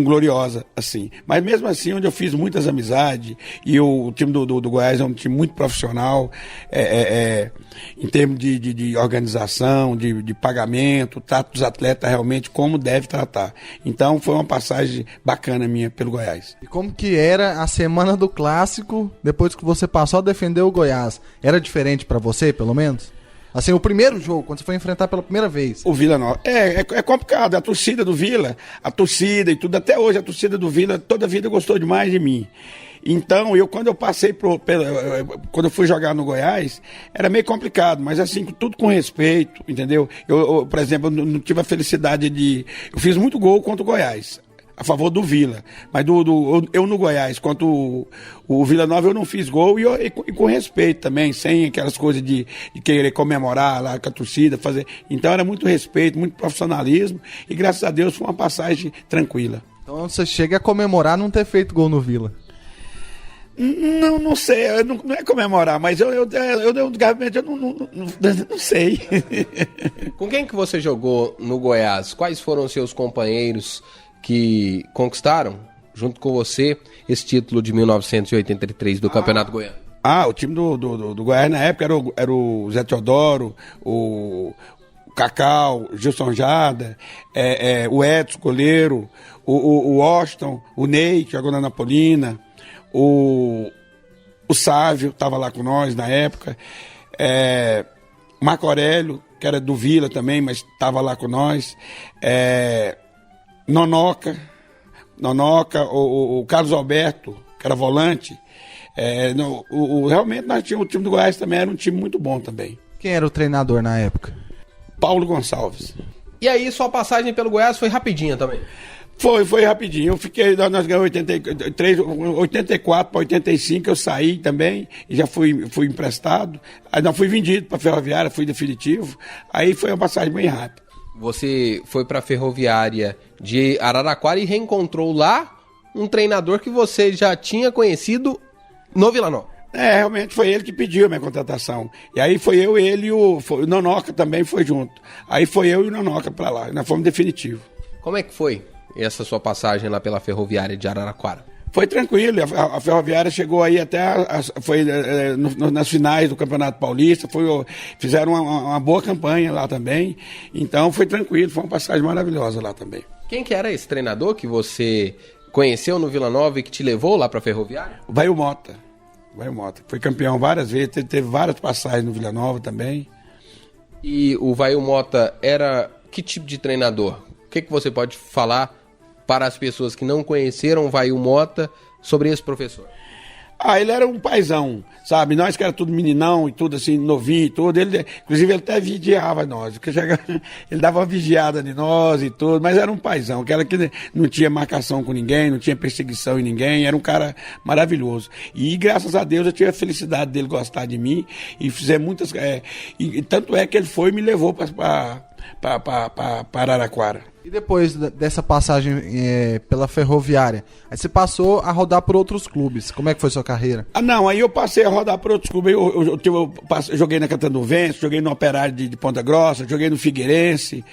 gloriosa assim. Mas mesmo assim, onde eu fiz muitas amizades, e o time do Goiás é um time muito profissional, em termos de organização, de pagamento, trata os atletas realmente como deve tratar. Então foi uma passagem bacana minha pelo Goiás. E como que era a semana do Clássico, depois que você passou a defender o Goiás? Era diferente pra você, pelo menos? Assim, o primeiro jogo, quando você foi enfrentar pela primeira vez. O Vila Nova. É complicado. A torcida do Vila, a torcida e tudo, até hoje a torcida do Vila, toda a vida gostou demais de mim. Então, quando eu passei quando eu fui jogar no Goiás, era meio complicado, mas assim, tudo com respeito, entendeu? Eu, por exemplo, não tive a felicidade eu fiz muito gol contra o Goiás, a favor do Vila, mas eu no Goiás, contra o Vila Nova, eu não fiz gol e com respeito também, sem aquelas coisas de querer comemorar lá com a torcida, fazer. Então era muito respeito, muito profissionalismo e graças a Deus foi uma passagem tranquila. Então você chega a comemorar não ter feito gol no Vila? Não sei, não é comemorar, mas eu não sei. Com quem que você jogou no Goiás? Quais foram os seus companheiros que conquistaram, junto com você, esse título de 1983 do Campeonato Goiano? O time do Goiás na época era o Zé Teodoro, o Cacau, o Gilson Jada, o Edson, goleiro, o Washington, o Ney, que jogou na Napolina, o Sávio estava lá com nós na época, Marco Aurélio, que era do Vila também, mas estava lá com nós, Nonoca, o Carlos Alberto, que era volante. Realmente nós tínhamos o time do Goiás também, era um time muito bom também. Quem era o treinador na época? Paulo Gonçalves. E aí, sua passagem pelo Goiás foi rapidinha também? Foi rapidinho. Eu fiquei, nós ganhamos 84 para 85, eu saí também, e já fui emprestado. Aí não fui vendido para a Ferroviária, fui definitivo. Aí foi uma passagem bem rápida. Você foi para a Ferroviária de Araraquara e reencontrou lá um treinador que você já tinha conhecido no Vila Nova. Realmente foi ele que pediu a minha contratação. E aí foi eu, ele e o Nonoca também foi junto. Aí foi eu e o Nonoca para lá, nós fomos definitivo. Como é que foi essa sua passagem lá pela Ferroviária de Araraquara? Foi tranquilo, a Ferroviária chegou aí até, nas finais do Campeonato Paulista, fizeram uma boa campanha lá também, então foi tranquilo, foi uma passagem maravilhosa lá também. Quem que era esse treinador que você conheceu no Vila Nova e que te levou lá para a Ferroviária? O Vail Mota, foi campeão várias vezes, teve várias passagens no Vila Nova também. E o Vail Mota era que tipo de treinador? O que você pode falar para as pessoas que não conheceram o Vail Mota sobre esse professor? Ele era um paizão, sabe? Nós que era tudo meninão e tudo assim, novinho e tudo. Inclusive, ele até vigiava nós. Porque ele dava uma vigiada de nós e tudo, mas era um paizão, aquela que não tinha marcação com ninguém, não tinha perseguição em ninguém, era um cara maravilhoso. E graças a Deus eu tive a felicidade dele gostar de mim e fizer muitas. E tanto é que ele foi e me levou para Araraquara. E depois dessa passagem pela Ferroviária, aí você passou a rodar por outros clubes. Como é que foi sua carreira? Aí eu passei a rodar por outros clubes. Eu joguei na Catanduvense, joguei no Operário de Ponta Grossa, joguei no Figueirense,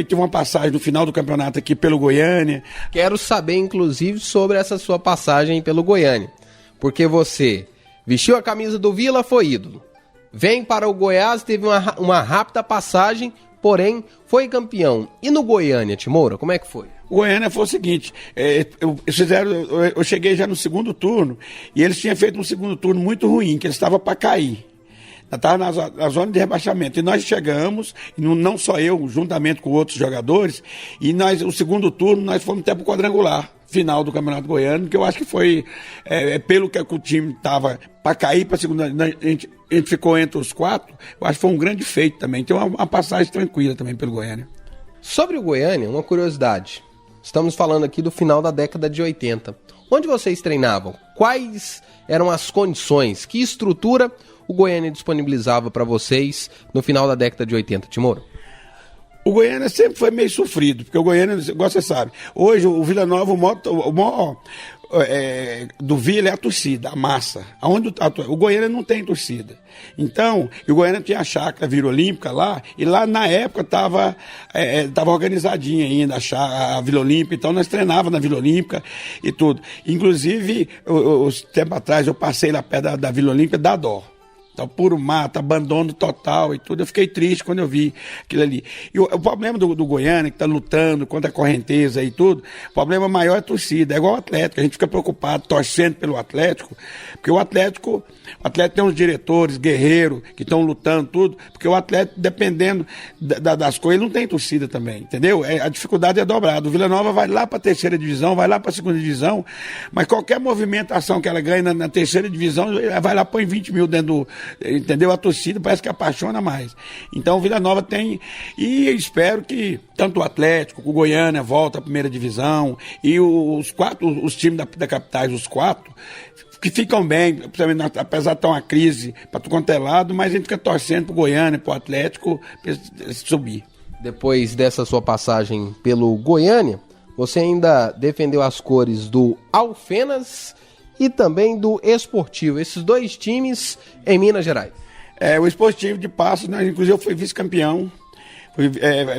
tive uma passagem no final do campeonato aqui pelo Goiânia. Quero saber, inclusive, sobre essa sua passagem pelo Goiânia. Porque você vestiu a camisa do Vila, foi ídolo. Vem para o Goiás, teve uma rápida passagem, porém foi campeão. E no Goiânia, Timoura, como é que foi? O Goiânia foi o seguinte, eu cheguei já no segundo turno e eles tinham feito um segundo turno muito ruim, que eles estavam para cair. Estava na zona de rebaixamento. E nós chegamos, não só eu, juntamente com outros jogadores, e o segundo turno nós fomos até para o quadrangular final do Campeonato Goiano, que eu acho que foi, pelo que o time estava para cair para a segunda, a gente ficou entre os 4, eu acho que foi um grande feito também. Então uma passagem tranquila também pelo Goiânia. Sobre o Goiânia, uma curiosidade. Estamos falando aqui do final da década de 80. Onde vocês treinavam? Quais eram as condições? Que estrutura o Goiânia disponibilizava para vocês no final da década de 80, Timoura? O Goiânia sempre foi meio sofrido, porque o Goiânia, igual você sabe, hoje o Vila Nova, o maior do Vila é a torcida, a massa. O Goiânia não tem torcida. Então, o Goiânia tinha a chácara Vila Olímpica lá, e lá na época estava organizadinha ainda a Vila Olímpica, então nós treinávamos na Vila Olímpica e tudo. Inclusive, uns tempos atrás eu passei lá perto da Vila Olímpica, dá dó. Então, puro mato, abandono total e tudo. Eu fiquei triste quando eu vi aquilo ali. E o problema do Goiânia, que está lutando contra a correnteza e tudo, o problema maior é a torcida. É igual o Atlético. A gente fica preocupado, torcendo pelo Atlético, porque o Atlético tem uns diretores, guerreiros, que estão lutando tudo, porque o Atlético, dependendo das coisas, ele não tem torcida também, entendeu? A dificuldade é dobrada. O Vila Nova vai lá para a terceira divisão, vai lá para a segunda divisão, mas qualquer movimentação que ela ganha na terceira divisão, ela vai lá, põe 20 mil dentro do... Entendeu? A torcida parece que apaixona mais. Então o Vila Nova tem, e eu espero que tanto o Atlético, o Goiânia volta à primeira divisão, e os times da capitais, os 4, que ficam bem, apesar de estar uma crise para tu quanto é lado, mas a gente fica torcendo pro Goiânia, pro Atlético subir. Depois dessa sua passagem pelo Goiânia, você ainda defendeu as cores do Alfenas e também do Esportivo, esses 2 times em Minas Gerais. O Esportivo de Passos, né, inclusive eu fui vice-campeão,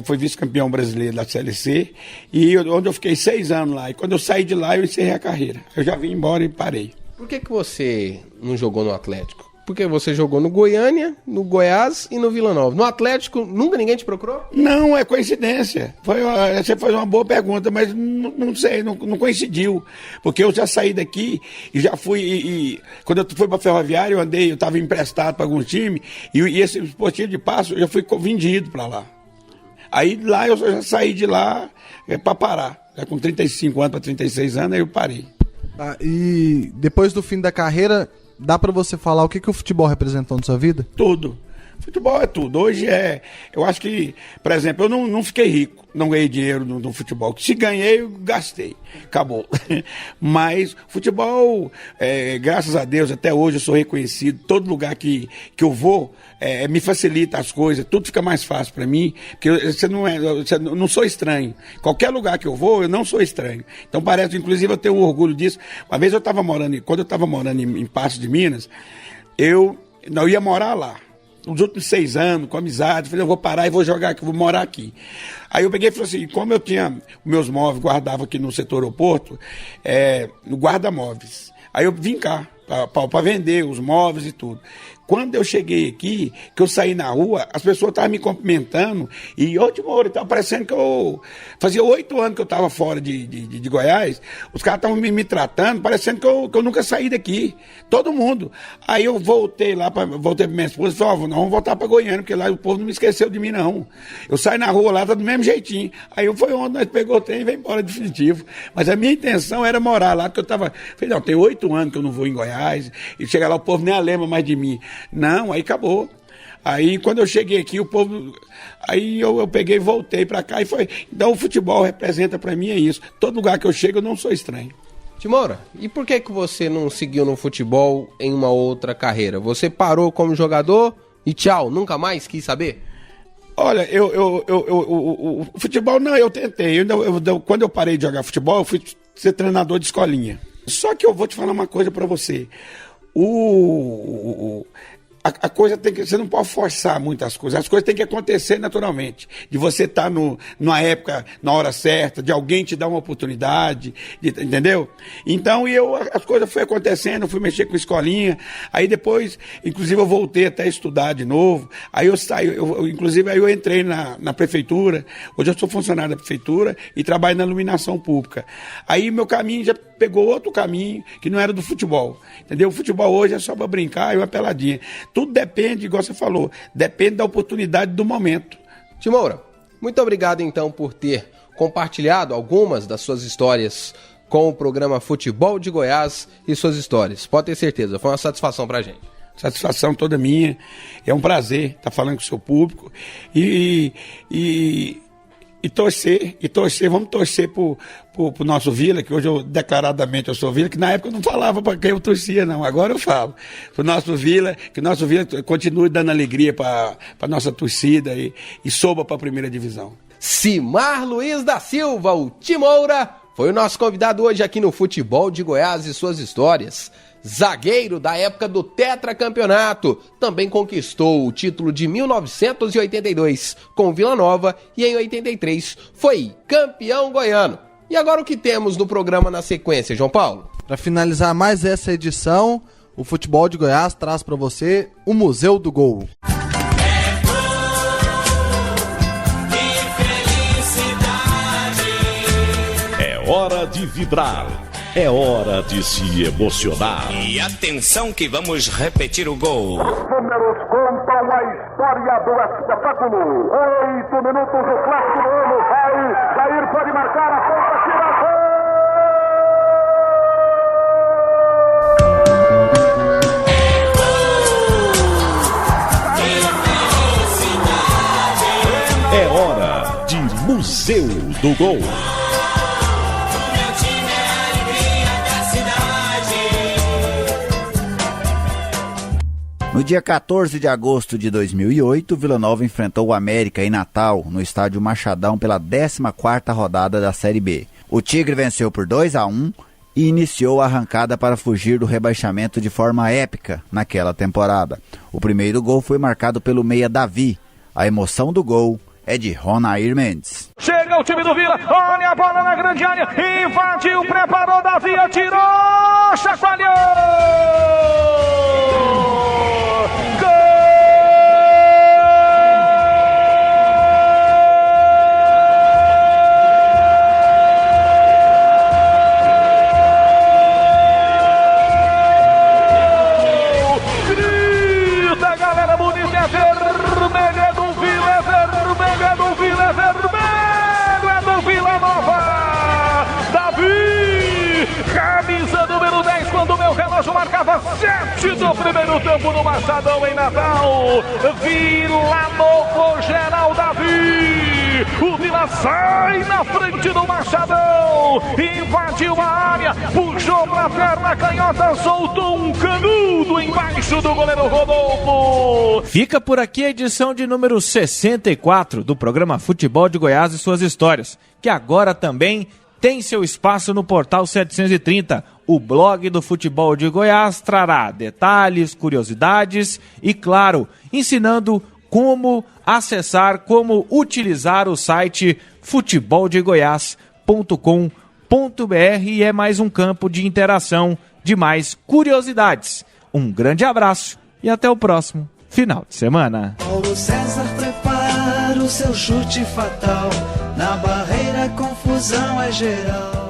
fui vice-campeão brasileiro da CLC, e onde eu fiquei 6 anos lá, e quando eu saí de lá eu encerrei a carreira, eu já vim embora e parei. Por que você não jogou no Atlético? Porque você jogou no Goiânia, no Goiás e no Vila Nova. No Atlético, nunca ninguém te procurou? Não, é coincidência. Você faz uma boa pergunta, mas não sei, não coincidiu. Porque eu já saí daqui e já fui... quando eu fui para a Ferroviária, eu estava emprestado para algum time, e esse Esportivo de Passo, eu já fui vendido para lá. Aí lá eu já saí de lá para parar. Com 35 anos para 36 anos, aí eu parei. E depois do fim da carreira... Dá pra você falar o que o futebol representou na sua vida? Tudo. Futebol é tudo. Hoje eu acho que, por exemplo, eu não fiquei rico, não ganhei dinheiro no futebol. Se ganhei, eu gastei. Acabou. Mas futebol, graças a Deus, até hoje eu sou reconhecido. Todo lugar que eu vou, me facilita as coisas, tudo fica mais fácil para mim, porque eu não sou estranho. Qualquer lugar que eu vou, eu não sou estranho. Então parece, inclusive, eu tenho um orgulho disso. Uma vez quando eu estava morando em Passos de Minas, eu ia morar lá. Nos últimos 6 anos, com amizade, falei, eu vou parar e vou jogar aqui, vou morar aqui. Aí eu peguei e falei assim, como eu tinha meus móveis, guardava aqui no setor aeroporto, no guarda-móveis. Aí eu vim cá, para vender os móveis e tudo. Quando eu cheguei aqui, que eu saí na rua, as pessoas estavam me cumprimentando, e Timor, estava parecendo que eu... Fazia 8 anos que eu estava fora de Goiás, os caras estavam me tratando, parecendo que eu nunca saí daqui, todo mundo. Aí eu voltei pra minha esposa e falei, nós vamos voltar para Goiânia, porque lá o povo não me esqueceu de mim, não. Eu saí na rua lá, tá do mesmo jeitinho. Aí foi onde nós pegou o trem e veio embora definitivo. Mas a minha intenção era morar lá, porque eu tava... Falei, não, tem 8 anos que eu não vou em Goiás, e chegar lá o povo nem lembra mais de mim. Não, aí acabou. Aí quando eu cheguei aqui, o povo... Aí eu peguei e voltei pra cá e foi... Então o futebol representa pra mim isso. Todo lugar que eu chego eu não sou estranho. Timoura, e por que você não seguiu no futebol em uma outra carreira? Você parou como jogador e tchau, nunca mais quis saber? Olha, o futebol, não, eu tentei. Quando eu parei de jogar futebol, eu fui ser treinador de escolinha. Só que eu vou te falar uma coisa pra você. A coisa tem que... Você não pode forçar muitas coisas. As coisas têm que acontecer naturalmente. De você estar numa época, na hora certa, de alguém te dar uma oportunidade, entendeu? Então, as coisas foram acontecendo, eu fui mexer com escolinha. Aí depois, inclusive, eu voltei até a estudar de novo. Aí eu saí, inclusive, aí eu entrei na prefeitura. Hoje eu sou funcionário da prefeitura e trabalho na iluminação pública. Aí meu caminho já pegou outro caminho, que não era do futebol. Entendeu? O futebol hoje é só para brincar e uma peladinha. Tudo depende, igual você falou, depende da oportunidade do momento. Timoura, muito obrigado então por ter compartilhado algumas das suas histórias com o programa Futebol de Goiás e suas histórias. Pode ter certeza, foi uma satisfação pra gente. Satisfação toda minha, é um prazer estar falando com o seu público e torcer, vamos torcer pro nosso Vila, que hoje declaradamente eu sou Vila, que na época eu não falava para quem eu torcia, não, agora eu falo. Pro nosso Vila, que o nosso Vila continue dando alegria para nossa torcida e suba para a primeira divisão. Cimar Luiz da Silva, o Timoura, foi o nosso convidado hoje aqui no Futebol de Goiás e suas histórias. Zagueiro da época do tetracampeonato, também conquistou o título de 1982 com Vila Nova e em 83 foi campeão goiano. E agora o que temos no programa na sequência, João Paulo? Para finalizar mais essa edição, o Futebol de Goiás traz para você o Museu do Gol. É hora de vibrar. É hora de se emocionar. E atenção que vamos repetir o gol. Os números contam a história do espetáculo. 8 minutos do clássico do ano. Aí, Jair pode marcar a ponta, tira gol! É hora de Museu do Gol. No dia 14 de agosto de 2008, Vila Nova enfrentou o América em Natal, no estádio Machadão, pela 14ª rodada da Série B. O Tigre venceu por 2-1 e iniciou a arrancada para fugir do rebaixamento de forma épica naquela temporada. O primeiro gol foi marcado pelo meia Davi. A emoção do gol é de Ronair Mendes. Chega o time do Vila, olha a bola na grande área, invadiu, preparou, Davi, atirou, chacoalhou! Marcava 7 do primeiro tempo no Machadão em Natal. Vila Novo, geral Davi. O Vila sai na frente do Machadão. Invadiu a área, puxou pra perna canhota, soltou um canudo embaixo do goleiro Rodolfo. Fica por aqui a edição de número 64 do programa Futebol de Goiás e suas histórias, que agora também tem seu espaço no Portal 730. O blog do Futebol de Goiás trará detalhes, curiosidades e, claro, ensinando como acessar, como utilizar o site futeboldegoias.com.br, e é mais um campo de interação, de mais curiosidades. Um grande abraço e até o próximo final de semana. Paulo César prepara o seu chute fatal. Na barreira, confusão é geral.